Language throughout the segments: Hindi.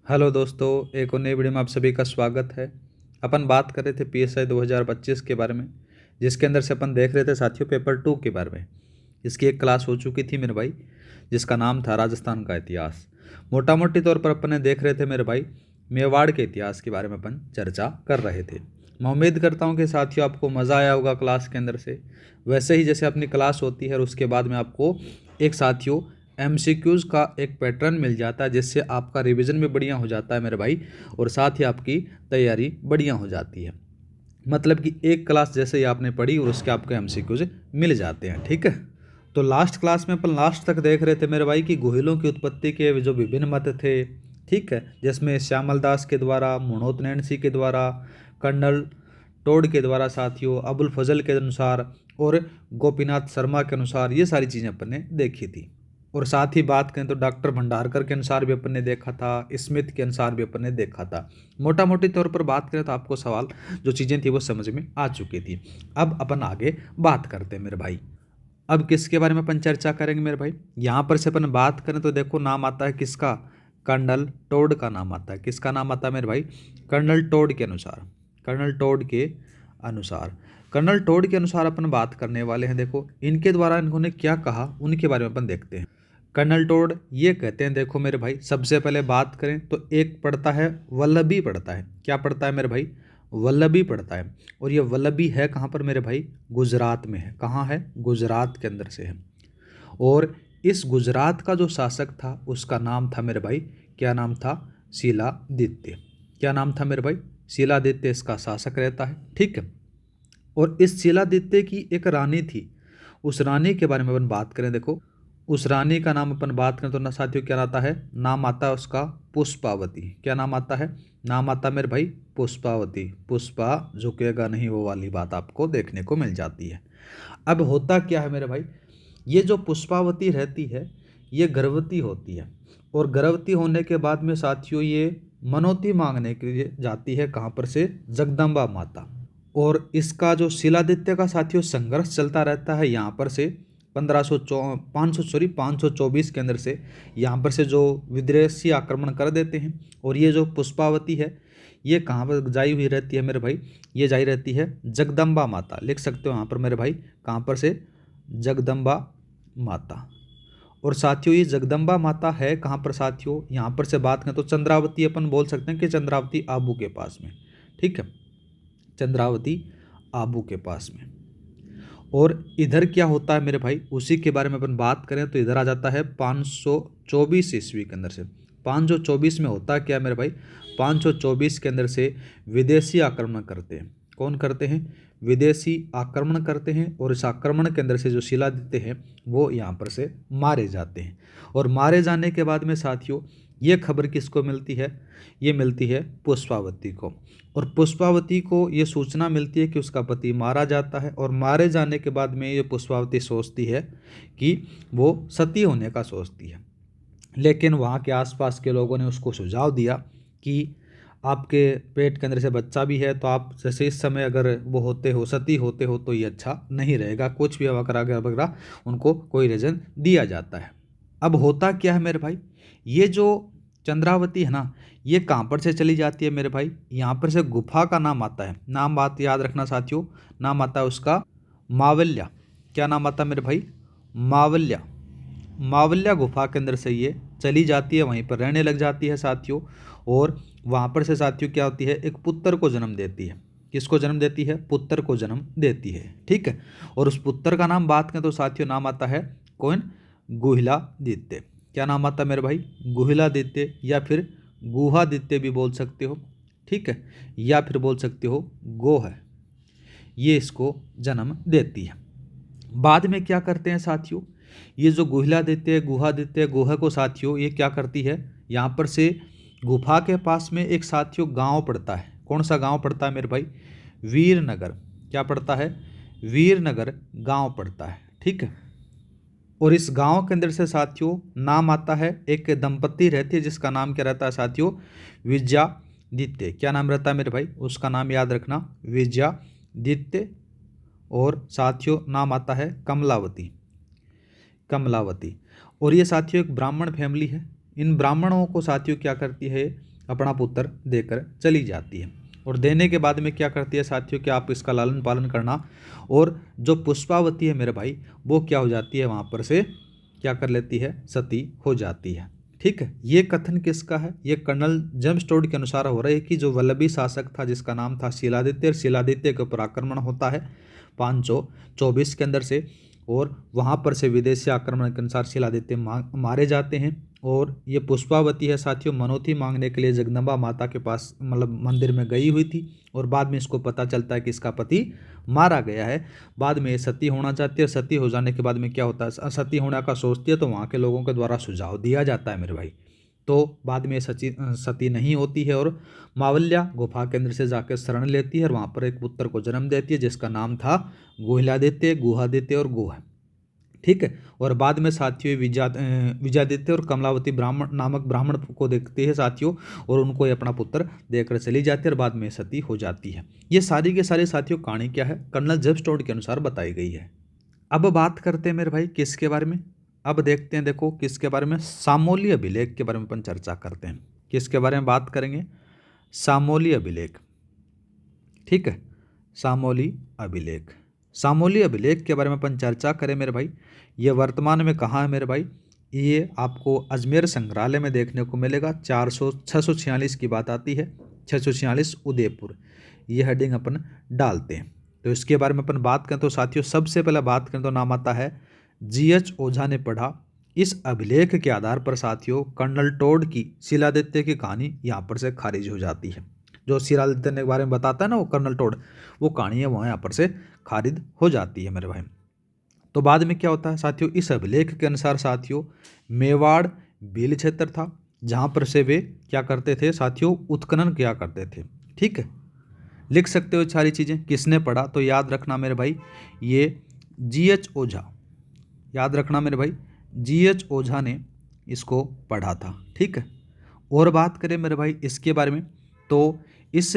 हेलो दोस्तों, एक और नई वीडियो में आप सभी का स्वागत है। अपन बात कर रहे थे पीएसआई 2025 के बारे में, जिसके अंदर से अपन देख रहे थे साथियों पेपर 2 के बारे में। इसकी एक क्लास हो चुकी थी मेरे भाई, जिसका नाम था राजस्थान का इतिहास। मोटा मोटी तौर पर अपन ने देख रहे थे मेरे भाई, मेवाड़ के इतिहास के बारे में अपन चर्चा कर रहे थे। मैं उम्मीद करता हूँ कि साथियों आपको मज़ा आया होगा क्लास के अंदर से। वैसे ही जैसे अपनी क्लास होती है और उसके बाद में आपको एक साथियों एमसीक्यूज़ का एक पैटर्न मिल जाता है, जिससे आपका रिवीजन भी बढ़िया हो जाता है मेरे भाई, और साथ ही आपकी तैयारी बढ़िया हो जाती है। मतलब कि एक क्लास जैसे ही आपने पढ़ी और उसके आपको एमसीक्यूज़ मिल जाते हैं। ठीक है, तो लास्ट क्लास में अपन लास्ट तक देख रहे थे मेरे भाई कि गुहिलों की उत्पत्ति के जो विभिन्न मत थे, ठीक है, जिसमें श्यामल दास के द्वारा, मुणोत नैणसी के द्वारा, कर्नल टोड के द्वारा साथियों, अबुल फजल के अनुसार और गोपीनाथ शर्मा के अनुसार ये सारी चीज़ें अपन ने देखी थी। और साथ ही बात करें तो डॉक्टर भंडारकर के अनुसार भी अपन ने देखा था, स्मिथ के अनुसार भी अपन ने देखा था। मोटा मोटी तौर पर बात करें तो आपको सवाल जो चीज़ें थी वो समझ में आ चुकी थी। अब अपन आगे बात करते हैं मेरे भाई। अब किसके बारे में अपन चर्चा करेंगे मेरे भाई? यहाँ पर से अपन बात करें तो देखो नाम आता है किसका? कर्नल टोड का नाम आता है। किसका नाम आता है मेरे भाई? कर्नल टोड के अनुसार। कर्नल टोड के अनुसार कर्नल टोड के अनुसार अपन बात करने वाले हैं। देखो इनके द्वारा इन्होंने क्या कहा उनके बारे में अपन देखते हैं। कर्नल टोड ये कहते हैं, देखो मेरे भाई, सबसे पहले बात करें तो एक पढ़ता है वल्लभी पढ़ता है। क्या पढ़ता है मेरे भाई? वल्लभी पढ़ता है। और ये वल्लभी है कहाँ पर मेरे भाई? गुजरात में है। कहाँ है? गुजरात के अंदर से है। और इस गुजरात का जो शासक था उसका नाम था मेरे भाई, क्या नाम था? शिलादित्य। क्या नाम था मेरे भाई? शिलादित्य इसका शासक रहता है। ठीक है, और इस शिलादित्य की एक रानी थी। उस रानी के बारे में अपन बात करें, देखो उस रानी का नाम अपन बात करें तो ना साथियों क्या आता है? नाम आता है उसका पुष्पावती। क्या नाम आता है? नाम आता है मेरे भाई पुष्पावती। पुष्पा झुकेगा नहीं वो वाली बात आपको देखने को मिल जाती है। अब होता क्या है मेरे भाई, ये जो पुष्पावती रहती है ये गर्भवती होती है, और गर्भवती होने के बाद में साथियों ये मनौती मांगने के लिए जाती है। कहाँ पर से? जगदम्बा माता। और इसका जो शिलादित्य का साथियों संघर्ष चलता रहता है यहाँ पर से 524 के अंदर से, यहाँ पर से जो विदेशी आक्रमण कर देते हैं। और ये जो पुष्पावती है ये कहाँ पर जाई हुई रहती है मेरे भाई? ये जाई रहती है जगदम्बा माता। लिख सकते हो यहाँ पर मेरे भाई, कहाँ पर से? जगदम्बा माता। और साथियों ये जगदम्बा माता है कहाँ पर साथियों? यहाँ पर से बात करें तो चंद्रावती अपन बोल सकते हैं कि चंद्रावती आबू के पास में। ठीक है, चंद्रावती आबू के पास में। और इधर क्या होता है मेरे भाई, उसी के बारे में अपन बात करें तो इधर आ जाता है 524 ईस्वी के अंदर से। 524 में होता क्या मेरे भाई? 524 के अंदर से विदेशी आक्रमण करते हैं। कौन करते हैं? विदेशी आक्रमण करते हैं। और इस आक्रमण के अंदर से जो शिलादित्य हैं वो यहाँ पर से मारे जाते हैं। और मारे जाने के बाद में साथियों ये खबर किसको मिलती है? ये मिलती है पुष्पावती को। और पुष्पावती को ये सूचना मिलती है कि उसका पति मारा जाता है। और मारे जाने के बाद में ये पुष्पावती सोचती है कि वो सती होने का सोचती है। लेकिन वहाँ के आसपास के लोगों ने उसको सुझाव दिया कि आपके पेट के अंदर से बच्चा भी है, तो आप जैसे इस समय अगर वो होते हो, सती होते हो, तो ये अच्छा नहीं रहेगा। कुछ भी वगैरह वगैरह उनको कोई रीज़न दिया जाता है। अब होता क्या है मेरे भाई, ये जो चंद्रावती है ना, ये कहाँ पर से चली जाती है मेरे भाई? यहाँ पर से गुफा का नाम आता है। नाम बात याद रखना साथियों, नाम आता है उसका मावल्या। क्या नाम आता है मेरे भाई? मावल्या। मावल्या गुफा के अंदर से ये चली जाती है, वहीं पर रहने लग जाती है साथियों। और वहाँ पर से साथियों क्या होती है? एक पुत्र को जन्म देती है। किसको जन्म देती है? पुत्र को जन्म देती है। ठीक है, और उस पुत्र का नाम बात करें तो साथियों नाम आता है कौन? गुहिलादित्य। क्या नाम आता है मेरे भाई? गुहिलादित्य, या फिर गुहादित्य भी बोल सकते हो। ठीक है, या फिर बोल सकते हो गो है। ये इसको जन्म देती है। बाद में क्या करते हैं साथियों, ये जो गुहिलादित्य गुहादित्य गुहा को साथियों ये क्या करती है, यहाँ पर से गुफा के पास में एक साथियों गांव पड़ता है। कौन सा गांव पड़ता है मेरे भाई? वीरनगर। क्या पड़ता है? वीरनगर गांव पड़ता है। ठीक है, और इस गांव के अंदर से साथियों नाम आता है, एक दंपति रहती है जिसका नाम क्या रहता है साथियों? विजयादित्य। क्या नाम रहता है मेरे भाई? उसका नाम याद रखना, विजयादित्य। और साथियों नाम आता है कमलावती। कमलावती। और ये साथियों एक ब्राह्मण फैमिली है। इन ब्राह्मणों को साथियों क्या करती है, अपना पुत्र देकर चली जाती है। और देने के बाद में क्या करती है साथियों कि आप इसका लालन पालन करना। और जो पुष्पावती है मेरे भाई, वो क्या हो जाती है, वहाँ पर से क्या कर लेती है, सती हो जाती है। ठीक है, ये कथन किसका है, ये कर्नल जेम्स टोड के अनुसार हो रहा है कि जो वल्लभी शासक था जिसका नाम था शिलादित्य, और शिलादित्य के ऊपर आक्रमण होता है 524 के अंदर से, और वहाँ पर से विदेशी आक्रमण के अनुसार शिलादित्य मारे जाते हैं। और ये पुष्पावती है साथियों, मनौती मांगने के लिए जगदम्बा माता के पास मतलब मंदिर में गई हुई थी, और बाद में इसको पता चलता है कि इसका पति मारा गया है। बाद में ये सती होना चाहती है, सती हो जाने के बाद में क्या होता है, सती होने का सोचती है तो वहाँ के लोगों के द्वारा सुझाव दिया जाता है मेरे भाई। तो बाद में सती नहीं होती है और मावल्या गुफा के अंदर से जाकर शरण लेती है, और वहाँ पर एक पुत्र को जन्म देती है जिसका नाम था गुहिलादित्य, गुहादित्य और गुह। ठीक है, और बाद में साथियों विजयादित्य और कमलावती ब्राह्मण नामक ब्राह्मण को देखते हैं साथियों, और उनको ये अपना पुत्र देकर चली जाती है, और बाद में सती हो जाती है। ये सारी के सारी साथियों कहानी क्या है, कर्नल जेम्स टोड के अनुसार बताई गई है। अब बात करते हैं मेरे भाई किसके बारे में, अब देखते हैं, देखो किसके बारे में, सामोली अभिलेख के बारे में अपन चर्चा करते हैं। किसके बारे में बात करेंगे, सामोली अभिलेख। ठीक है, सामोली अभिलेख, सामोली अभिलेख के बारे में अपन चर्चा करें मेरे भाई। ये वर्तमान में कहाँ है मेरे भाई, ये आपको अजमेर संग्रहालय में देखने को मिलेगा। 646 की बात आती है, 646 उदयपुर, ये हेडिंग अपन डालते हैं। तो इसके बारे में अपन बात करें तो साथियों सबसे पहले बात करें तो नाम आता है GH ओझा ने पढ़ा। इस अभिलेख के आधार पर साथियों कर्नल टोड की शिलादित्य की कहानी यहाँ पर से खारिज हो जाती है। जो शिलादित्य के बारे में बताता है ना वो कर्नल टोड, वो कहानी है वहाँ यहाँ पर से खारिज हो जाती है मेरे भाई। तो बाद में क्या होता है साथियों, इस अभिलेख के अनुसार साथियों मेवाड़ भील क्षेत्र था जहाँ पर से वे क्या करते थे साथियों, उत्खनन किया करते थे। ठीक है, लिख सकते हो सारी चीज़ें। किसने पढ़ा, तो याद रखना मेरे भाई ये GH ओझा, याद रखना मेरे भाई GH ओझा ने इसको पढ़ा था। ठीक है, और बात करें मेरे भाई इसके बारे में तो इस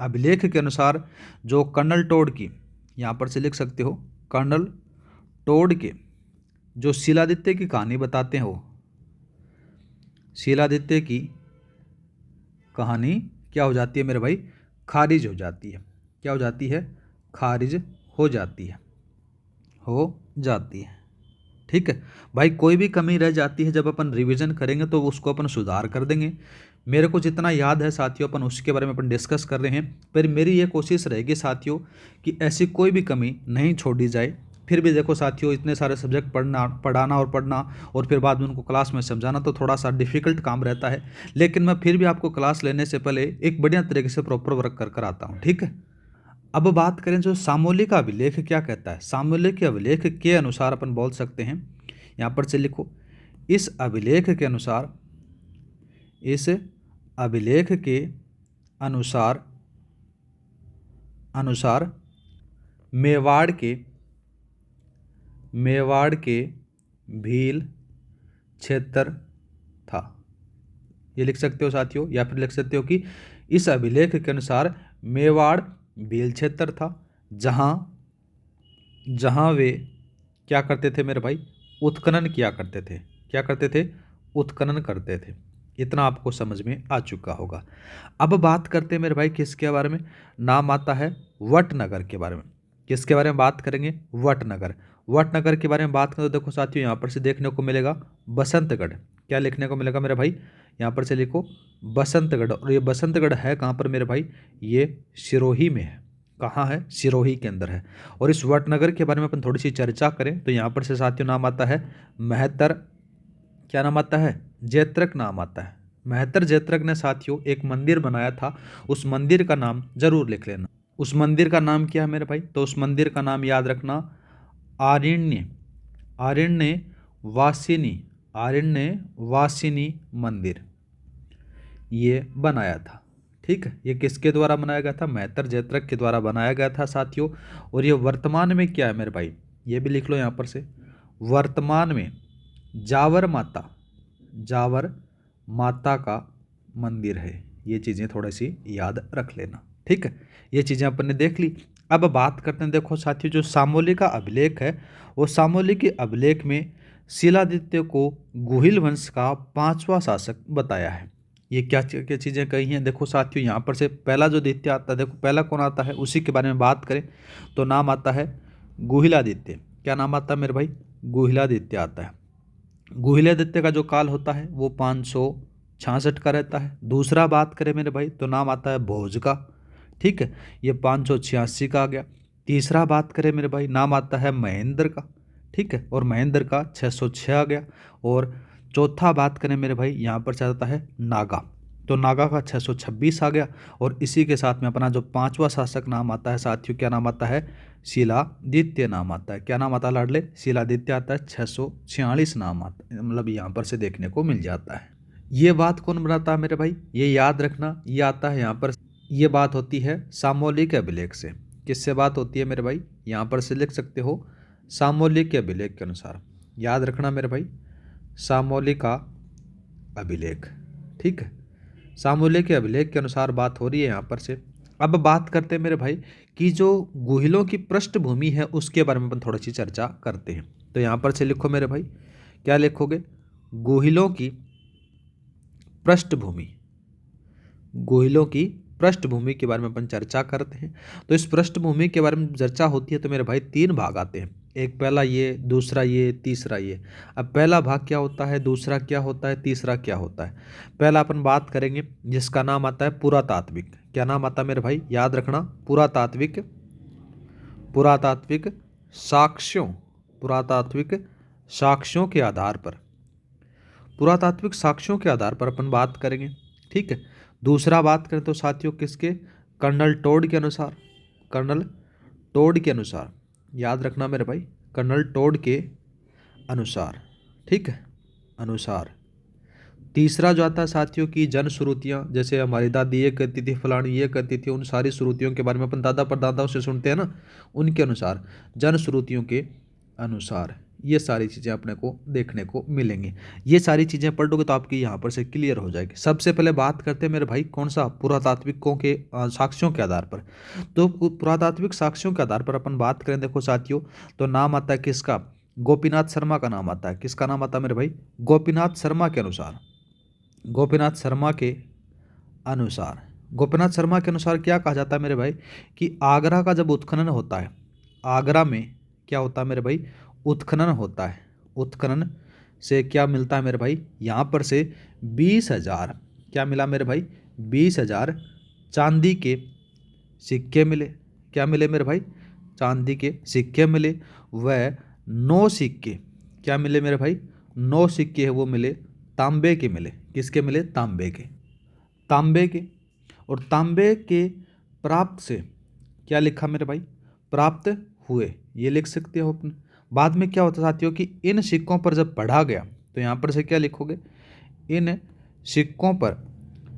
अभिलेख के अनुसार जो कर्नल टोड की, यहाँ पर से लिख सकते हो कर्नल टोड के जो शिलादित्य की कहानी बताते हैं, वो शिलादित्य की कहानी क्या हो जाती है मेरे भाई, खारिज हो जाती है। क्या हो जाती है, खारिज हो जाती है, हो जाती है। ठीक है भाई, कोई भी कमी रह जाती है जब अपन रिवीजन करेंगे तो उसको अपन सुधार कर देंगे। मेरे को जितना याद है साथियों अपन उसके बारे में अपन डिस्कस कर रहे हैं, पर मेरी ये कोशिश रहेगी साथियों कि ऐसी कोई भी कमी नहीं छोड़ी जाए। फिर भी देखो साथियों इतने सारे सब्जेक्ट पढ़ाना और फिर बाद में उनको क्लास में समझाना तो थोड़ा सा डिफिकल्ट काम रहता है, लेकिन मैं फिर भी आपको क्लास लेने से पहले एक बढ़िया तरीके से प्रॉपर वर्क कर आता हूँ। ठीक है, अब बात करें जो सामूलिक अभिलेख क्या कहता है। सामूलिक अभिलेख के अनुसार अपन बोल सकते हैं, यहाँ पर से लिखो, इस अभिलेख के अनुसार, इस अभिलेख के अनुसार अनुसार मेवाड़ के भील क्षेत्र था। ये लिख सकते हो साथियों, या फिर लिख सकते हो कि इस अभिलेख के अनुसार मेवाड़ भील क्षेत्र था जहाँ वे क्या करते थे मेरे भाई, उत्खनन किया करते थे। क्या करते थे, उत्खनन करते थे। इतना आपको समझ में आ चुका होगा। अब बात करते हैं मेरे भाई किसके बारे में, नाम आता है वटनगर के बारे में। किसके बारे में बात करेंगे, वटनगर। वटनगर के बारे में बात करें तो देखो साथियों यहाँ पर से देखने को मिलेगा बसंतगढ़। क्या लिखने को मिलेगा मेरे भाई, यहाँ पर से लिखो बसंतगढ़। और ये बसंतगढ़ है कहाँ पर मेरे भाई, ये सिरोही में है। कहाँ है, सिरोही के अंदर है। और इस वटनगर के बारे में अपन थोड़ी सी चर्चा करें तो यहाँ पर से साथियों नाम आता है महतर, क्या नाम आता है, जैत्रक नाम आता है। महतर जैत्रक ने साथियों एक मंदिर बनाया था, उस मंदिर का नाम जरूर लिख लेना। उस मंदिर का नाम क्या है मेरे भाई, तो उस मंदिर का नाम याद रखना आरण्य वासिनी मंदिर, ये बनाया था। ठीक है, ये किसके द्वारा बनाया गया था, महतर जैत्रक के द्वारा बनाया गया था साथियों। और ये वर्तमान में क्या है मेरे भाई, ये भी लिख लो यहाँ पर से, वर्तमान में जावर माता का मंदिर है। ये चीज़ें थोड़ी सी याद रख लेना। ठीक है, ये चीज़ें अपन ने देख ली। अब बात करते हैं, देखो साथियों जो सामूलिक का अभिलेख है, वो सामूलिक के अभिलेख में शिलादित्य को गुहिल वंश का 5वां शासक बताया है। ये क्या क्या चीज़ें कही हैं। देखो साथियों, यहाँ पर से पहला जो आदित्य आता है, देखो पहला कौन आता है, उसी के बारे में बात करें तो नाम आता है गुहिलादित्य। क्या नाम आता है मेरे भाई, गुहिलादित्य आता है। गुहिलादित्य का जो काल होता है वो 566 का रहता है। दूसरा बात करें मेरे भाई तो नाम आता है भोज का, ठीक है, ये 586 का आ गया। तीसरा बात करें मेरे भाई, नाम आता है महेंद्र का, ठीक है, और महेंद्र का 606 आ गया। और चौथा बात करें मेरे भाई, यहाँ पर चलता है नागा, तो नागा का 626 आ गया। और इसी के साथ में अपना जो पांचवा शासक नाम आता है साथियों, क्या नाम आता है, शिलादित्य नाम आता है। क्या नाम आता है लाडले, शिलादित्य आता है। 646 नाम आता है, मतलब यहाँ पर से देखने को मिल जाता है। ये बात कौन बनाता है मेरे भाई, ये याद रखना, ये आता है यहाँ पर, ये बात होती है सामौलिक अभिलेख से। किससे बात होती है मेरे भाई, यहाँ पर से लिख सकते हो सामौलिक अभिलेख के अनुसार। याद रखना मेरे भाई, सामौलिक का अभिलेख, ठीक है, सामूहिक के अभिलेख के अनुसार बात हो रही है यहाँ पर से। अब बात करते हैं मेरे भाई कि जो गुहिलों की पृष्ठभूमि है उसके बारे में अपन थोड़ी सी चर्चा करते हैं। तो यहाँ पर से लिखो मेरे भाई, क्या लिखोगे, गुहिलों की पृष्ठभूमि, गुहिलों की पृष्ठभूमि के बारे में अपन चर्चा करते हैं। तो इस पृष्ठभूमि के बारे में चर्चा होती है तो मेरे भाई तीन भाग आते हैं, एक पहला ये, दूसरा ये, तीसरा ये। अब पहला भाग क्या होता है, दूसरा क्या होता है, तीसरा क्या होता है। पहला अपन बात करेंगे जिसका नाम आता है पुरातात्विक। क्या नाम आता है मेरे भाई, याद रखना, पुरातात्विक, पुरातात्विक साक्ष्यों, पुरातात्विक साक्ष्यों के आधार पर, पुरातात्विक साक्ष्यों के आधार पर अपन बात करेंगे, ठीक है। दूसरा बात करें तो साथियों किसके, कर्नल टोड के अनुसार, कर्नल टोड के अनुसार, याद रखना मेरे भाई, कर्नल टोड के अनुसार, ठीक है, अनुसार। तीसरा जो आता है साथियों की जनश्रुतियाँ, जैसे हमारी दादी ये कहती थी, फलानी ये कहती थी, उन सारी श्रुतियों के बारे में अपन दादा परदादाओं से सुनते हैं ना, उनके अनुसार, जनश्रुतियों के अनुसार ये सारी चीज़ें अपने को देखने को मिलेंगी। ये सारी चीज़ें पढ़ोगे तो आपकी यहाँ पर से क्लियर हो जाएगी। सबसे पहले बात करते हैं मेरे भाई कौन सा, पुरातात्विकों के साक्ष्यों के आधार पर। तो पुरातात्विक साक्ष्यों के आधार पर अपन बात करें देखो साथियों, तो नाम आता है किसका, गोपीनाथ शर्मा का नाम आता है। किसका नाम आता है मेरे भाई, गोपीनाथ शर्मा के अनुसार, गोपीनाथ शर्मा के अनुसार, गोपीनाथ शर्मा के अनुसार क्या कहा जाता है मेरे भाई कि आगरा का जब उत्खनन होता है, आगरा में क्या होता है मेरे भाई, उत्खनन होता है, उत्खनन से क्या मिलता है मेरे भाई, यहाँ पर से 20,000, क्या मिला मेरे भाई, 20,000 चांदी के सिक्के मिले। क्या मिले मेरे भाई, चांदी के सिक्के मिले। वह 9 सिक्के, क्या मिले मेरे भाई, 9 सिक्के है वो मिले तांबे के मिले। किसके मिले, तांबे के, तांबे के। और तांबे के प्राप्त से क्या लिखा मेरे भाई, प्राप्त हुए, ये लिख सकते हो अपन। बाद में क्या होता साथियों कि इन सिक्कों पर जब पढ़ा गया तो यहाँ पर से क्या लिखोगे, इन सिक्कों पर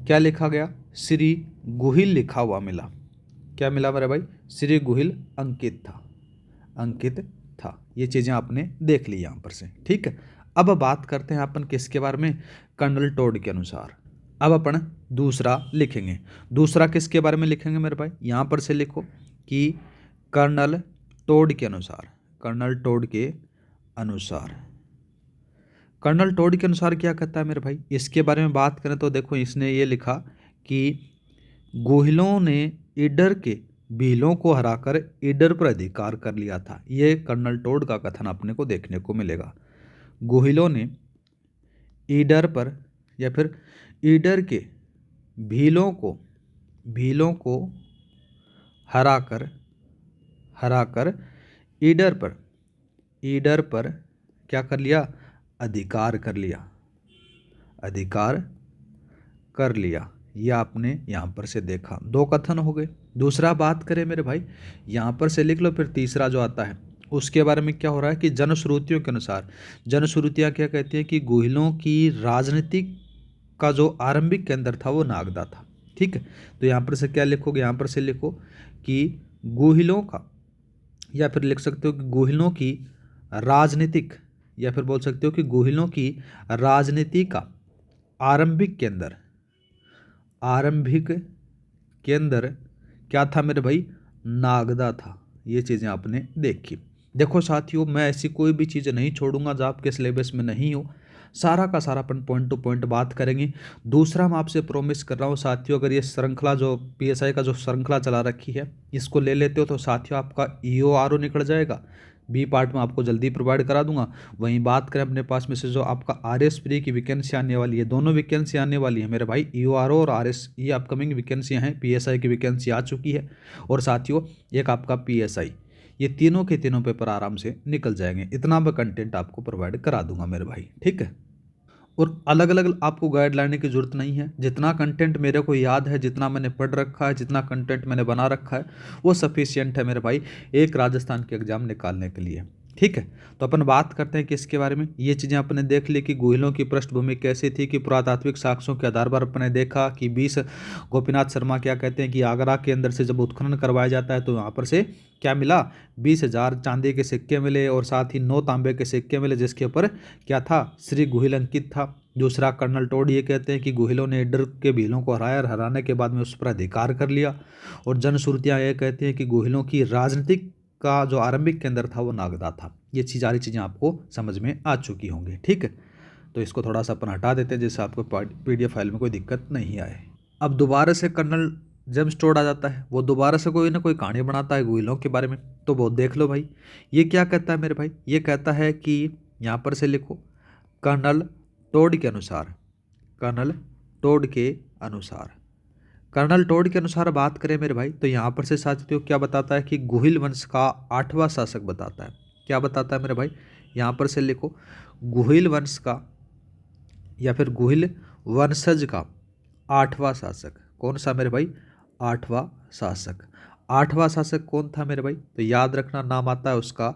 क्या लिखा गया, श्री गुहिल लिखा हुआ मिला। क्या मिला मेरे भाई, श्री गुहिल अंकित था, अंकित था। ये चीज़ें आपने देख ली यहाँ पर से, ठीक है। अब बात करते हैं अपन किसके बारे में, कर्नल टोड के अनुसार। अब अपन दूसरा लिखेंगे, दूसरा किसके बारे में लिखेंगे मेरे भाई, यहाँ पर से लिखो कि कर्नल टोड के अनुसार, कर्नल टोड के अनुसार, कर्नल टोड के अनुसार क्या कहता है मेरे भाई, इसके बारे में बात करें तो देखो इसने ये लिखा कि गोहिलों ने ईडर के भीलों को हराकर ईडर पर अधिकार कर लिया था। ये कर्नल टोड का कथन अपने को देखने को मिलेगा। गोहिलों ने ईडर पर या फिर ईडर के भीलों को हराकर, हराकर ईडर पर क्या कर लिया, अधिकार कर लिया, अधिकार कर लिया। यह आपने यहाँ पर से देखा, दो कथन हो गए। दूसरा बात करें मेरे भाई, यहाँ पर से लिख लो, फिर तीसरा जो आता है उसके बारे में क्या हो रहा है कि जनश्रुतियों के अनुसार, जनश्रुतियाँ क्या कहती हैं कि गोहिलों की राजनीतिक का जो आरंभिक केंद्र था वो नागदा था, ठीक है। तो यहाँ पर से क्या लिखोगे, यहाँ पर से लिखो कि गोहिलों का, या फिर लिख सकते हो कि गोहिलों की राजनीतिक, या फिर बोल सकते हो कि गोहिलों की राजनीति का आरंभिक केंद्र, आरंभिक केंद्र क्या था मेरे भाई, नागदा था। ये चीज़ें आपने देखी। देखो साथियों, मैं ऐसी कोई भी चीज़ नहीं छोड़ूंगा जो आपके सिलेबस में नहीं हो। सारा का सारा अपन पॉइंट टू पॉइंट बात करेंगे। दूसरा मैं आपसे प्रॉमिस कर रहा हूँ साथियों, अगर ये श्रृंखला जो PSI का जो श्रृंखला चला रखी है इसको ले लेते हो तो साथियों आपका EORO निकल जाएगा। बी पार्ट में आपको जल्दी प्रोवाइड करा दूंगा। वहीं बात करें अपने पास में से जो आपका RS प्री की वैकेंसी आने वाली है, दोनों वैकेंसी आने वाली है मेरे भाई, EORO और RS ये अपकमिंग वैकेंसियाँ हैं। PSI की वैकेंसी आ चुकी है और साथियों एक आपका PSI, ये तीनों के तीनों पेपर आराम से निकल जाएंगे। इतना मैं कंटेंट आपको प्रोवाइड करा दूंगा मेरे भाई, ठीक है। और अलग अलग आपको गाइड लाने की ज़रूरत नहीं है। जितना कंटेंट मेरे को याद है, जितना मैंने पढ़ रखा है, जितना कंटेंट मैंने बना रखा है वो सफिशियंट है मेरे भाई एक राजस्थान के एग्ज़ाम निकालने के लिए, ठीक है। तो अपन बात करते हैं कि इसके बारे में। ये चीज़ें अपने देख ली कि गोहिलों की पृष्ठभूमि कैसी थी, कि पुरातात्विक साक्ष्यों के आधार पर अपने देखा कि 20 गोपीनाथ शर्मा क्या कहते हैं कि आगरा के अंदर से जब उत्खनन करवाया जाता है तो यहाँ पर से क्या मिला, 20,000 चांदी के सिक्के मिले और साथ ही 9 तांबे के सिक्के मिले जिसके ऊपर क्या था, श्री गोहिल अंकित था। दूसरा कर्नल टोड ये कहते हैं कि गोहिलों ने ईडर के भीलों को हराया और हराने के बाद में उस पर अधिकार कर लिया। और जनश्रुतियाँ ये कहते हैं कि गोहिलों की राजनीतिक का जो आरंभिक केंद्र था वो नागदा था। ये सारी चीज़ें आपको समझ में आ चुकी होंगी, ठीक है। तो इसको थोड़ा सा अपन हटा देते हैं जिससे आपको PDF फाइल में कोई दिक्कत नहीं आए। अब दोबारा से कर्नल जेम्स टोड आ जाता है, वो दोबारा से कोई ना कोई कहानी बनाता है गोहिलों के बारे में। तो वो देख लो भाई, ये क्या कहता है मेरे भाई, ये कहता है कि यहाँ पर से लिखो कर्नल टोड के अनुसार, कर्नल टोड के अनुसार, कर्नल टोड के अनुसार बात करें मेरे भाई तो यहाँ पर से साथियों क्या बताता है कि गोहिल वंश का 8वां शासक बताता है। क्या बताता है मेरे भाई, यहाँ पर से लिखो गोहिल वंश का या फिर गोहिल वंशज का 8वां शासक कौन सा मेरे भाई, 8वां शासक। 8वां शासक कौन था मेरे भाई, तो याद रखना नाम आता है उसका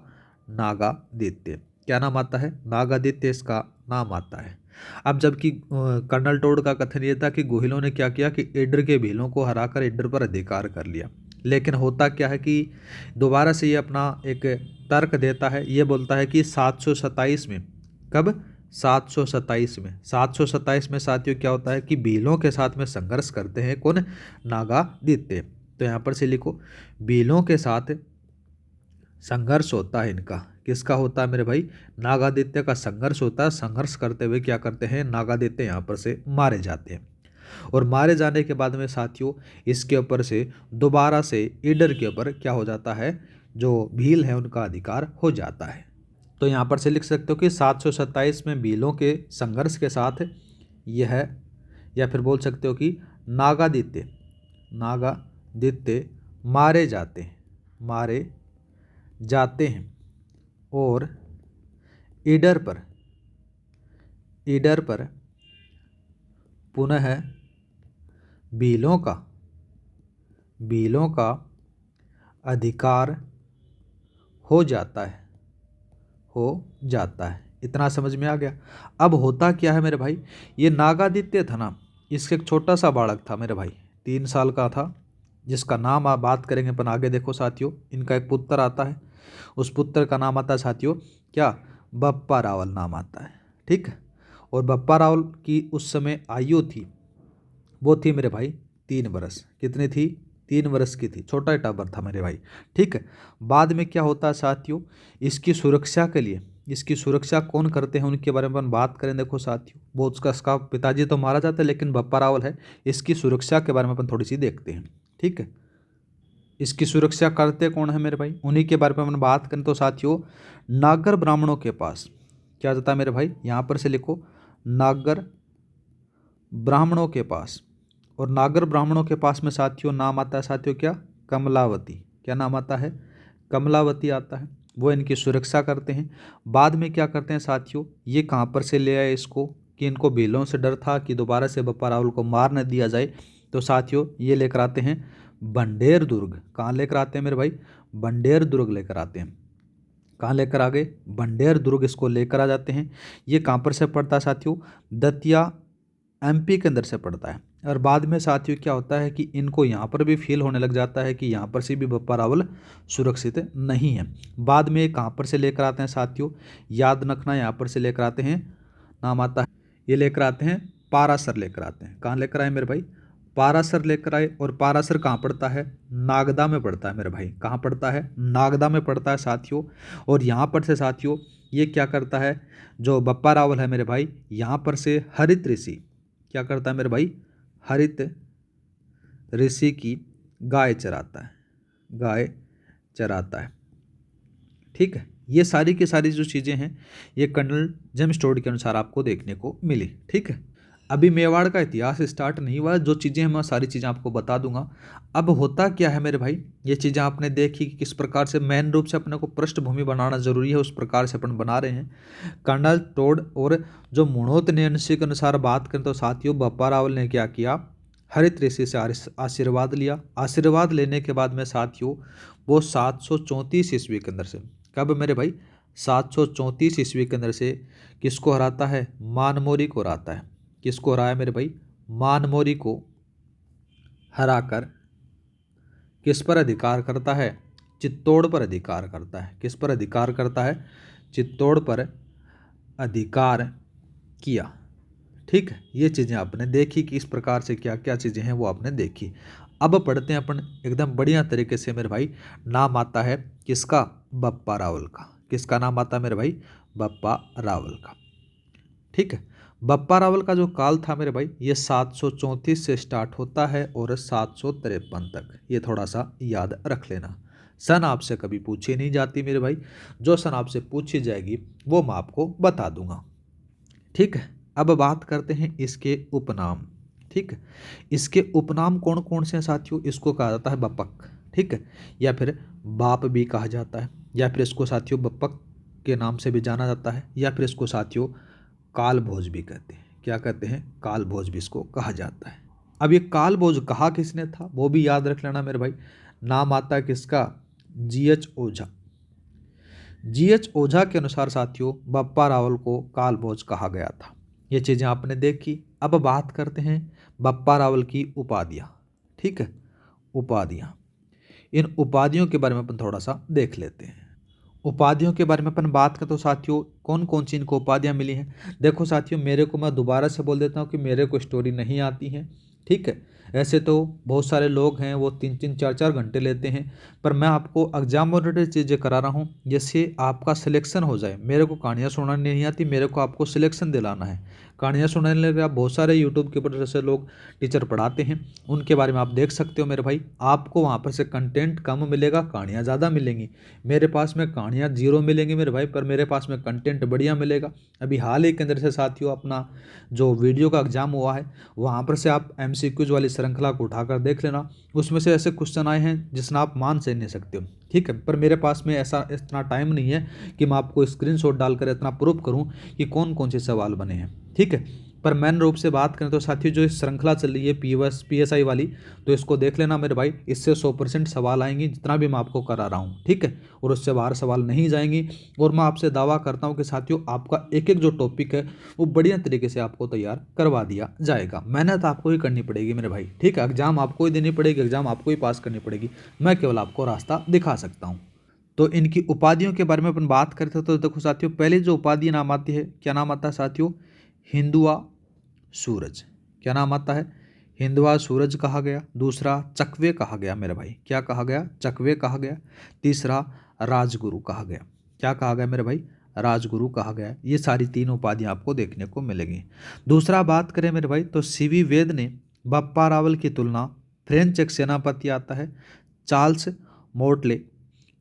नागादित्य। क्या नाम आता है, नागादित्य इसका नाम आता है। अब जबकि कर्नल टोड का कथन ये था कि गोहिलों ने क्या किया कि ईडर के भीलों को हराकर ईडर पर अधिकार कर लिया। लेकिन होता क्या है कि दोबारा से ये अपना एक तर्क देता है, ये बोलता है कि 727 में, कब, 727 में साथियों क्या होता है कि भीलों के साथ में संघर्ष करते हैं कौन, नागादित्य। तो यहाँ पर से लिखो भीलों के साथ संघर्ष होता है इनका, किसका होता है मेरे भाई, नागादित्य का संघर्ष होता है। संघर्ष करते हुए क्या करते हैं, नागादित्य यहाँ पर से मारे जाते हैं। और मारे जाने के बाद में साथियों इसके ऊपर से दोबारा से ईडर के ऊपर क्या हो जाता है, जो भील है उनका अधिकार हो जाता है। तो यहाँ पर से लिख सकते हो कि 727 में भीलों के संघर्ष के साथ यह, या फिर बोल सकते हो कि नागादित्य मारे जाते हैं और ईडर पर पुनः भीलों का अधिकार हो जाता है। इतना समझ में आ गया। अब होता क्या है मेरे भाई, ये नागादित्य था ना, इसका एक छोटा सा बालक था मेरे भाई, 3 साल का था, जिसका नाम आप बात करेंगे अपन आगे। देखो साथियों इनका एक पुत्र आता है, उस पुत्र का नाम आता है साथियों क्या, बप्पा रावल नाम आता है, ठीक है। और बप्पा रावल की उस समय आयु थी, वो थी मेरे भाई 3 वर्ष। कितनी थी, 3 वर्ष की थी, छोटा टाबर था मेरे भाई, ठीक है। बाद में क्या होता है साथियों, इसकी सुरक्षा के लिए, इसकी सुरक्षा कौन करते हैं उनके बारे में अपन बात करें। देखो साथियों वो उसका पिताजी तो मारा जाता है लेकिन बप्पा रावल है, इसकी सुरक्षा के बारे में अपन थोड़ी सी देखते हैं, ठीक है। इसकी सुरक्षा करते कौन है मेरे भाई, उन्हीं के बारे में अपन बात करें तो साथियों नागर ब्राह्मणों के पास क्या जाता है मेरे भाई, यहाँ पर से लिखो नागर ब्राह्मणों के पास। और नागर ब्राह्मणों के पास में साथियों नाम आता है साथियों क्या, कमलावती। क्या नाम आता है, कमलावती आता है। वो इनकी सुरक्षा करते हैं। बाद में क्या करते हैं साथियों, ये कहाँ पर से ले आए इसको, कि इनको भीलों से डर था कि दोबारा से बप्पा रावल को मार न दिया जाए। तो साथियों ये लेकर आते हैं बंडेर दुर्ग। कहाँ लेकर आते हैं मेरे भाई, बंडेर दुर्ग लेकर आते हैं। कहाँ लेकर आ गए, बंडेर दुर्ग इसको लेकर आ जाते हैं। ये कहाँ पर से पड़ता है साथियों, दतिया MP के अंदर से पड़ता है। और बाद में साथियों क्या होता है कि इनको यहाँ पर भी फील होने लग जाता है कि यहाँ पर से भी बप्पा रावल सुरक्षित नहीं है। बाद में कहाँ पर से लेकर आते हैं साथियों, याद रखना, यहाँ पर से लेकर आते हैं, नाम आता है, ये लेकर आते हैं पारासर लेकर आते हैं। कहाँ लेकर आए मेरे भाई, पारासर लेकर आए। और पारासर कहाँ पड़ता है, नागदा में पड़ता है मेरे भाई। कहाँ पड़ता है, नागदा में पड़ता है साथियों। और यहाँ पर से साथियों ये क्या करता है, जो बप्पा रावल है मेरे भाई, यहाँ पर से हरित ऋषि क्या करता है मेरे भाई, हरित ऋषि की गाय चराता है, गाय चराता है। ठीक है, ये सारी की सारी जो चीज़ें हैं ये कर्नल जेम्स टोड के अनुसार आपको देखने को मिली। ठीक है, अभी मेवाड़ का इतिहास स्टार्ट नहीं हुआ, जो चीज़ें मैं सारी चीज़ें आपको बता दूंगा। अब होता क्या है मेरे भाई, ये चीज़ें आपने देखी कि किस प्रकार से मेन रूप से अपने को पृष्ठभूमि बनाना जरूरी है, उस प्रकार से अपन बना रहे हैं। कर्नल टोड और जो मुणोत ने के अनुसार बात करें तो साथियों, बप्पा रावल ने क्या किया, हरित ऋषि से आशीर्वाद लिया। आशीर्वाद लेने के बाद में साथियों वो 734 ईस्वी के अंदर से, कब मेरे भाई, 734 ईस्वी के अंदर से किसको हराता है, मानमोरी को हराता है। किसको हराया मेरे भाई, मानमोरी को हराकर किस पर अधिकार करता है, चित्तौड़ पर अधिकार करता है। किस पर अधिकार करता है, चित्तौड़ पर अधिकार किया। ठीक है, ये चीज़ें आपने देखी कि इस प्रकार से क्या क्या चीज़ें हैं वो आपने देखी। अब पढ़ते हैं अपन एकदम बढ़िया तरीके से मेरे भाई। नाम आता है किसका, बप्पा रावल का। किसका नाम आता है मेरे भाई, बप्पा रावल का। ठीक है, बप्पा रावल का जो काल था मेरे भाई, ये 734 से स्टार्ट होता है और 753 तक। ये थोड़ा सा याद रख लेना। सन आपसे कभी पूछी नहीं जाती मेरे भाई, जो सन आपसे पूछी जाएगी वो मैं आपको बता दूंगा। ठीक है, अब बात करते हैं इसके उपनाम। ठीक है, इसके उपनाम कौन कौन से हैं साथियों, इसको कहा जाता है बपक। ठीक है, या फिर बाप भी कहा जाता है, या फिर इसको साथियों बपक के नाम से भी जाना जाता है, या फिर इसको साथियों काल भोज भी कहते हैं। क्या कहते हैं, काल भोज भी इसको कहा जाता है। अब ये काल भोज कहा किसने था वो भी याद रख लेना मेरे भाई। नाम आता है किसका, जीएच ओझा। जीएच ओझा के अनुसार साथियों बप्पा रावल को काल भोज कहा गया था। ये चीज़ें आपने देखी। अब बात करते हैं बप्पा रावल की उपाधियाँ। ठीक है, उपाधियाँ, इन उपाधियों के बारे में अपन थोड़ा सा देख लेते हैं। उपाधियों के बारे में अपन बात करें तो साथियों कौन कौन सी इनको उपाधियाँ मिली हैं। देखो साथियों, मेरे को मैं दोबारा से बोल देता हूँ कि मेरे को स्टोरी नहीं आती है। ठीक है, ऐसे तो बहुत सारे लोग हैं वो 3-3 4-4 घंटे लेते हैं, पर मैं आपको एग्जाम ओरिएंटेड चीज़ें करा रहा हूँ जैसे आपका सिलेक्शन हो जाए। मेरे को कहानियाँ सुनानी नहीं आती, मेरे को आपको सिलेक्शन दिलाना है। कहानियाँ सुनाने लगे आप, बहुत सारे यूट्यूब के ऊपर जैसे लोग टीचर पढ़ाते हैं, उनके बारे में आप देख सकते हो मेरे भाई। आपको वहाँ पर से कंटेंट कम मिलेगा, कहानियाँ ज़्यादा मिलेंगी। मेरे पास में कहानियाँ जीरो मिलेंगी मेरे भाई, पर मेरे पास में कंटेंट बढ़िया मिलेगा। अभी हाल ही के अंदर से साथियों अपना जो वीडियो का एग्जाम हुआ है, वहाँ पर से आप MCQs वाली श्रृंखला को उठाकर देख लेना। उसमें से ऐसे क्वेश्चन आए हैं जिसमें आप मान से नहीं सकते हो। ठीक है, पर मेरे पास में ऐसा इतना टाइम नहीं है कि मैं आपको स्क्रीनशॉट डालकर इतना प्रूफ करूं कि कौन कौन से सवाल बने हैं। ठीक है, पर मेन रूप से बात करें तो साथियों जो इस श्रृंखला चल रही है PSI वाली, तो इसको देख लेना मेरे भाई। इससे 100% सवाल आएंगे जितना भी मैं आपको करा रहा हूँ। ठीक है, और उससे बाहर सवाल नहीं जाएंगी। और मैं आपसे दावा करता हूँ कि साथियों आपका एक एक जो टॉपिक है वो बढ़िया तरीके से आपको तैयार करवा दिया जाएगा। मेहनत आपको ही करनी पड़ेगी मेरे भाई। ठीक है, एग्जाम आपको ही देनी पड़ेगी, एग्जाम आपको ही पास करनी पड़ेगी। मैं केवल आपको रास्ता दिखा सकता हूँ। तो इनकी उपाधियों के बारे में अपन बात करते हैं तो देखो साथियों, पहले जो उपाधि नाम आती है, क्या नाम आता है साथियों, हिंदुआ सूरज। क्या नाम आता है, हिंदुआ सूरज कहा गया। दूसरा चकवे कहा गया मेरे भाई, क्या कहा गया, चकवे कहा गया। तीसरा राजगुरु कहा गया। क्या कहा गया मेरे भाई, राजगुरु कहा गया। ये सारी तीन उपाधियां आपको देखने को मिलेंगी। दूसरा बात करें मेरे भाई तो सीवी वेद ने बप्पा रावल की तुलना फ्रेंच एक सेनापति आता है चार्ल्स मोर्टले,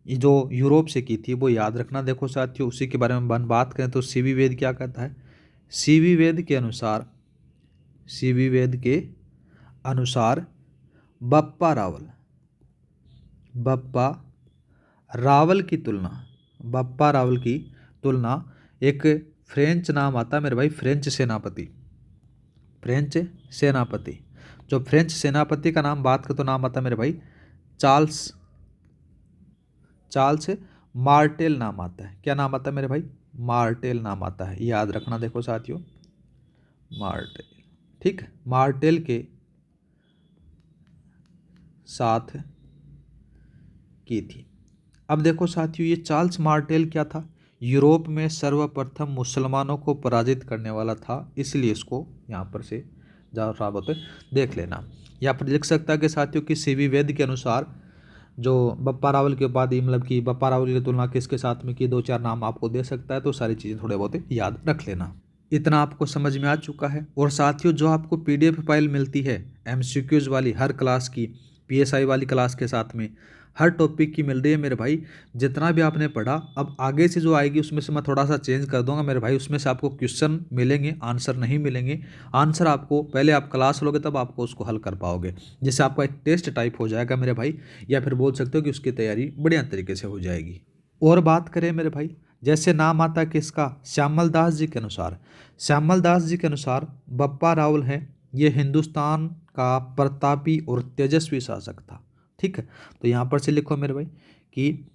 ये जो यूरोप से की थी, वो याद रखना। देखो साथियों उसी के बारे में बात करें तो सीवी वेद क्या कहता है, सीवी वेद के अनुसार, सीवी वेद के अनुसार बप्पा रावल, बप्पा रावल की तुलना, बप्पा रावल की तुलना एक फ्रेंच नाम आता है मेरे भाई, फ्रेंच सेनापति, फ्रेंच सेनापति। जो फ्रेंच सेनापति का नाम बात करें तो नाम आता है मेरे भाई चार्ल्स, चार्ल्स मार्टेल नाम आता है। क्या नाम आता है मेरे भाई, मार्टेल नाम आता है, याद रखना। देखो साथियों मार्टेल, ठीक है, मार्टेल के साथ की थी। अब देखो साथियों ये चार्ल्स मार्टेल क्या था, यूरोप में सर्वप्रथम मुसलमानों को पराजित करने वाला था, इसलिए इसको यहाँ पर से ज़्यादा खराब होते देख लेना। यहाँ पर लिख सकता है कि साथियों की सीवी वेद के अनुसार जो बप्पा रावल की उपाधि, मतलब कि बप्पा रावल की तुलना किसके साथ में की, 2-4 नाम आपको दे सकता है। तो सारी चीज़ें थोड़े बहुत याद रख लेना। इतना आपको समझ में आ चुका है। और साथियों, जो आपको पीडीएफ फाइल मिलती है एमसीक्यूज वाली हर क्लास की, पीएसआई वाली क्लास के साथ में हर टॉपिक की मिल रही है मेरे भाई। जितना भी आपने पढ़ा, अब आगे से जो आएगी उसमें से मैं थोड़ा सा चेंज कर दूंगा मेरे भाई। उसमें से आपको क्वेश्चन मिलेंगे, आंसर नहीं मिलेंगे। आंसर आपको पहले आप क्लास लोगे तब आपको उसको हल कर पाओगे, जिससे आपका एक टेस्ट टाइप हो जाएगा मेरे भाई, या फिर बोल सकते हो कि उसकी तैयारी बढ़िया तरीके से हो जाएगी। और बात करें मेरे भाई, जैसे नाम आता है किसका, श्यामल दास जी के अनुसार। श्यामल दास जी के अनुसार बप्पा रावल हैं, ये हिंदुस्तान का प्रतापी और तेजस्वी शासक था। ठीक है, तो यहाँ पर से लिखो मेरे भाई कि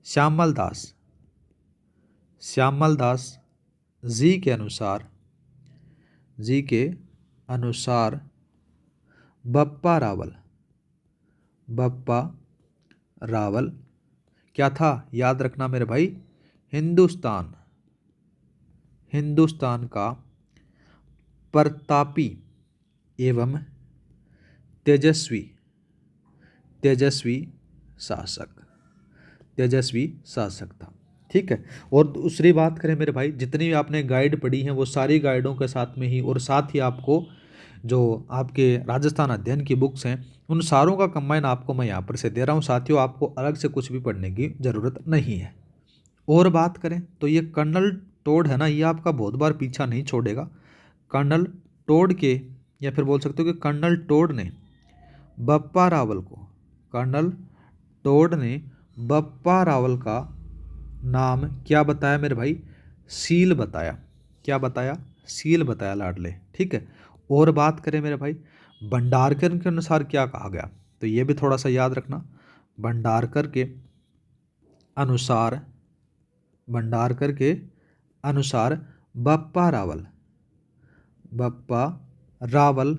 श्यामल दास, श्यामल दास जी के अनुसार, जी के अनुसार बप्पा रावल, बप्पा रावल क्या था, याद रखना मेरे भाई, हिंदुस्तान, हिंदुस्तान का प्रतापी एवं तेजस्वी, तेजस्वी शासक, तेजस्वी शासक था। ठीक है। और दूसरी बात करें मेरे भाई, जितनी भी आपने गाइड पढ़ी हैं वो सारी गाइडों के साथ में ही, और साथ ही आपको जो आपके राजस्थान अध्ययन की बुक्स हैं उन सारों का कंबाइन आपको मैं यहाँ पर से दे रहा हूँ साथियों। आपको अलग से कुछ भी पढ़ने की ज़रूरत नहीं है। और बात करें तो ये कर्नल टोड है ना, ये आपका बहुत बार पीछा नहीं छोड़ेगा। कर्नल टोड के, या फिर बोल सकते हो कि कर्नल टोड ने बप्पा रावल को, कर्नल टोड ने बप्पा रावल का नाम क्या बताया मेरे भाई, सील बताया। क्या बताया, सील बताया लाडले। ठीक है। और बात करें मेरे भाई भंडारकर के अनुसार क्या कहा गया, तो ये भी थोड़ा सा याद रखना। भंडारकर के अनुसार, भंडारकर के अनुसार बप्पा रावल, बप्पा रावल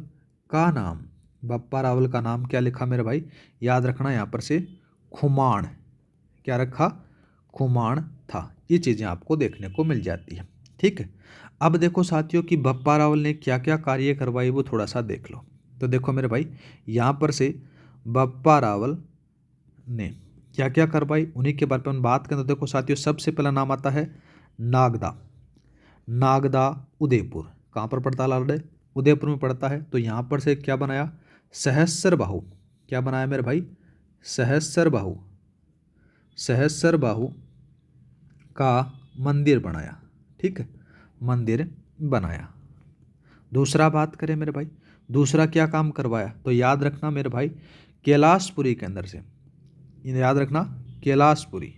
का नाम, बप्पा रावल का नाम क्या लिखा मेरे भाई, याद रखना यहाँ पर से खुमान, क्या रखा, खुमान था। ये चीज़ें आपको देखने को मिल जाती है। ठीक है। अब देखो साथियों कि बप्पा रावल ने क्या क्या कार्य करवाई वो थोड़ा सा देख लो। तो देखो मेरे भाई यहाँ पर से बप्पा रावल ने क्या क्या करवाई उन्हीं के बारे में हम बात करें। तो देखो साथियों, सबसे पहला नाम आता है नागदा, नागदा उदयपुर। कहाँ पर पड़ता है लाडले, उदयपुर में पड़ता है। तो यहाँ पर से क्या बनाया, सहस्र बाहु, क्या बनाया मेरे भाई, सहस्र बाहु, सहस्र बाहु का मंदिर बनाया। ठीक है, मंदिर बनाया। दूसरा बात करें मेरे भाई, दूसरा क्या काम करवाया, तो याद रखना मेरे भाई कैलाशपुरी के अंदर से, याद रखना कैलाशपुरी।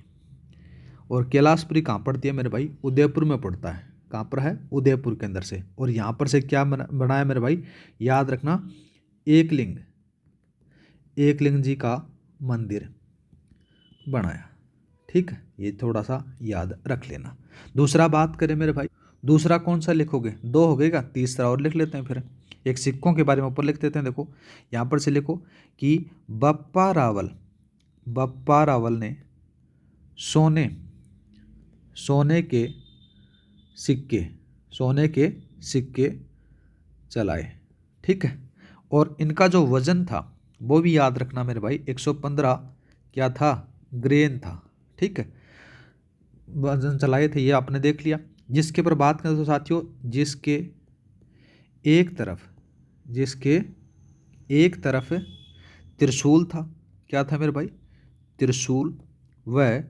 और कैलाशपुरी कहाँ पड़ती है मेरे भाई, उदयपुर में पड़ता है। कहाँ पर है, उदयपुर के अंदर से। और यहाँ पर से क्या बनाया मेरे भाई, याद रखना एकलिंग, एकलिंग जी का मंदिर बनाया। ठीक है, ये थोड़ा सा याद रख लेना। दूसरा बात करें मेरे भाई, दूसरा कौन सा लिखोगे, दो हो गएगा, तीसरा और लिख लेते हैं फिर। एक सिक्कों के बारे में ऊपर लिख देते हैं। देखो यहाँ पर से लिखो कि बप्पा रावल, बप्पा रावल ने सोने, सोने के सिक्के, सोने के सिक्के चलाए। ठीक है। और इनका जो वजन था वो भी याद रखना मेरे भाई, 115 क्या था, ग्रेन था। ठीक है, वजन चलाए थे, ये आपने देख लिया। जिसके पर बात करें तो साथियों, जिसके एक तरफ, जिसके एक तरफ त्रिशूल था, क्या था मेरे भाई, त्रिशूल। वह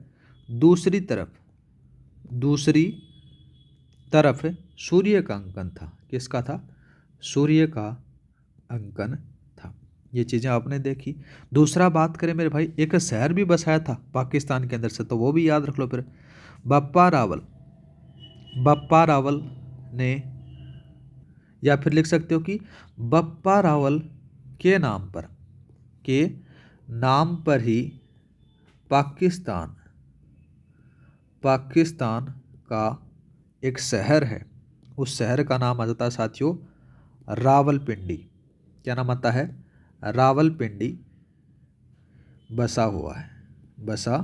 दूसरी तरफ, दूसरी तरफ सूर्य का अंकन था। किसका था, सूर्य का अंकन था। ये चीज़ें आपने देखी। दूसरा बात करें मेरे भाई, एक शहर भी बसाया था पाकिस्तान के अंदर से, तो वो भी याद रख लो फिर। बप्पा रावल, बप्पा रावल ने, या फिर लिख सकते हो कि बप्पा रावल के नाम पर, के नाम पर ही पाकिस्तान, पाकिस्तान का एक शहर है, उस शहर का नाम आ जाता है साथियों रावलपिंडी। क्या नाम आता है, रावलपिंडी बसा हुआ है, बसा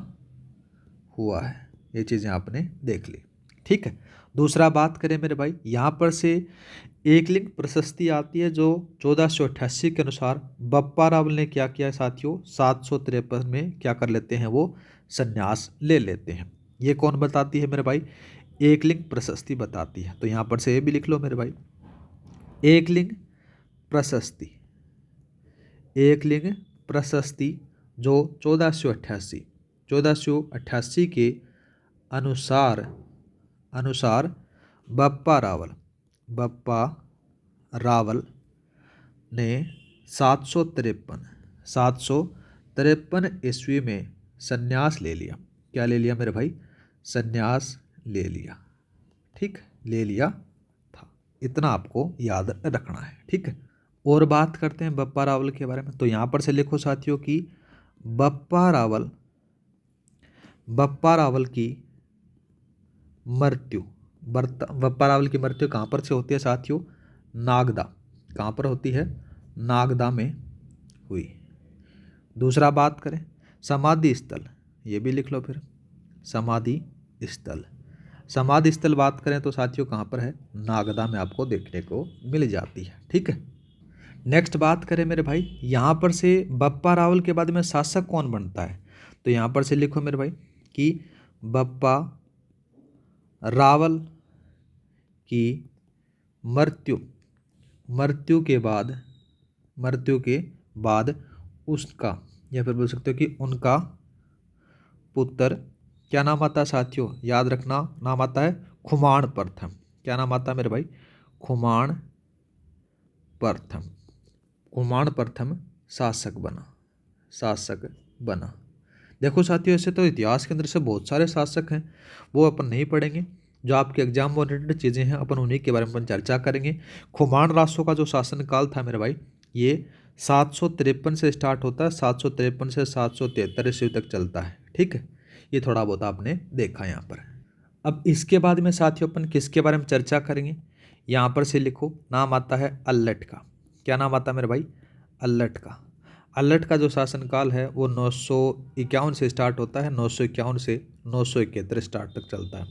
हुआ है। ये चीज़ें आपने देख ली। ठीक है। दूसरा बात करें मेरे भाई, यहाँ पर से एकलिंग प्रशस्ति आती है जो 1488 के अनुसार बप्पा रावल ने क्या किया साथियों, 753 में क्या कर लेते हैं, वो संन्यास ले लेते हैं। ये कौन बताती है मेरे भाई, एकलिंग प्रशस्ति बताती है। तो यहाँ पर से ये भी लिख लो मेरे भाई, एकलिंग प्रशस्ति, एकलिंग प्रशस्ति जो 1488 के अनुसार बप्पा रावल ने 753 ईस्वी में संन्यास ले लिया। क्या ले लिया मेरे भाई, संन्यास ले लिया। ठीक, ले लिया था। इतना आपको याद रखना है। ठीक है, और बात करते हैं बप्पा रावल के बारे में। तो यहाँ पर से लिखो साथियों कि बप्पा रावल की मृत्यु, बप्पा रावल की मृत्यु कहाँ पर से होती है साथियों, नागदा। कहाँ पर होती है, नागदा में हुई। दूसरा बात करें समाधि स्थल, ये भी लिख लो फिर, समाधि स्थल। समाधि स्थल बात करें तो साथियों कहाँ पर है, नागदा में आपको देखने को मिल जाती है। ठीक है, नेक्स्ट बात करें मेरे भाई, यहाँ पर से बप्पा रावल के बाद में शासक कौन बनता है। तो यहाँ पर से लिखो मेरे भाई कि बप्पा रावल की मृत्यु के बाद उसका, या फिर बोल सकते हो कि उनका पुत्र, क्या नाम आता है साथियों, याद रखना, नाम आता है खुमान प्रथम। क्या नाम आता है मेरे भाई, खुमान प्रथम शासक बना। देखो साथियों, ऐसे तो इतिहास के अंदर से बहुत सारे शासक हैं, वो अपन नहीं पढ़ेंगे। जो आपके एग्जाम ओरिएंटेड चीज़ें हैं अपन उन्हीं के बारे में अपन चर्चा करेंगे। खुमान राष्ट्रों का जो शासनकाल था मेरे भाई, ये 753 से स्टार्ट होता है, 753 से 773 ईस्वी तक चलता है। ठीक है, ये थोड़ा बहुत आपने देखा यहाँ पर। अब इसके बाद में साथियों अपन किसके बारे में चर्चा करेंगे, यहाँ पर से लिखो, नाम आता है अल्लट का। क्या नाम आता है मेरे भाई, अल्लट का जो शासनकाल है वो 951 से स्टार्ट होता है, 951 से 971 स्टार्ट तक चलता है।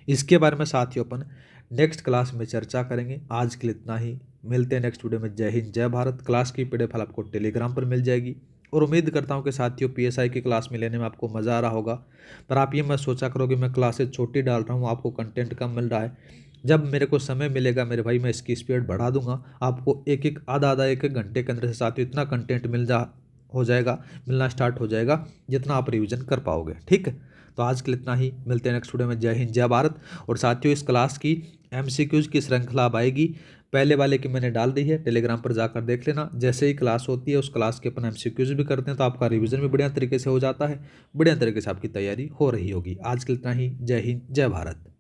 इसके बारे में साथियों अपन नेक्स्ट क्लास में चर्चा करेंगे। आज के लिए इतना ही, मिलते हैं नेक्स्ट वीडियो में। जय हिंद, जय भारत। क्लास की पीडीएफ फाइल आपको टेलीग्राम पर मिल जाएगी, और उम्मीद करता हूँ कि साथियों पीएसआई की क्लास में लेने में आपको मज़ा आ रहा होगा। पर आप ये मत सोचा करो कि मैं क्लासेज छोटी डाल रहा हूँ, आपको कंटेंट कम मिल रहा है। जब मेरे को समय मिलेगा मेरे भाई, मैं इसकी स्पीड बढ़ा दूंगा, आपको एक आधा एक घंटे के अंदर से साथियों इतना कंटेंट मिलना स्टार्ट हो जाएगा जितना आप रिवीजन कर पाओगे। ठीक है, तो आज के लिए इतना ही, मिलते हैं नेक्स्ट वीडियो में। जय हिंद, जय भारत। और साथियों इस क्लास की एमसीक्यूज की श्रृंखला अब आएगी, पहले वाले की मैंने डाल दी है, टेलीग्राम पर जाकर देख लेना। जैसे ही क्लास होती है उस क्लास के अपन एमसीक्यूज भी करते हैं, तो आपका रिवीजन भी बढ़िया तरीके से हो जाता है, बढ़िया तरीके से आपकी तैयारी हो रही होगी। आज के लिए इतना ही, जय हिंद, जय भारत।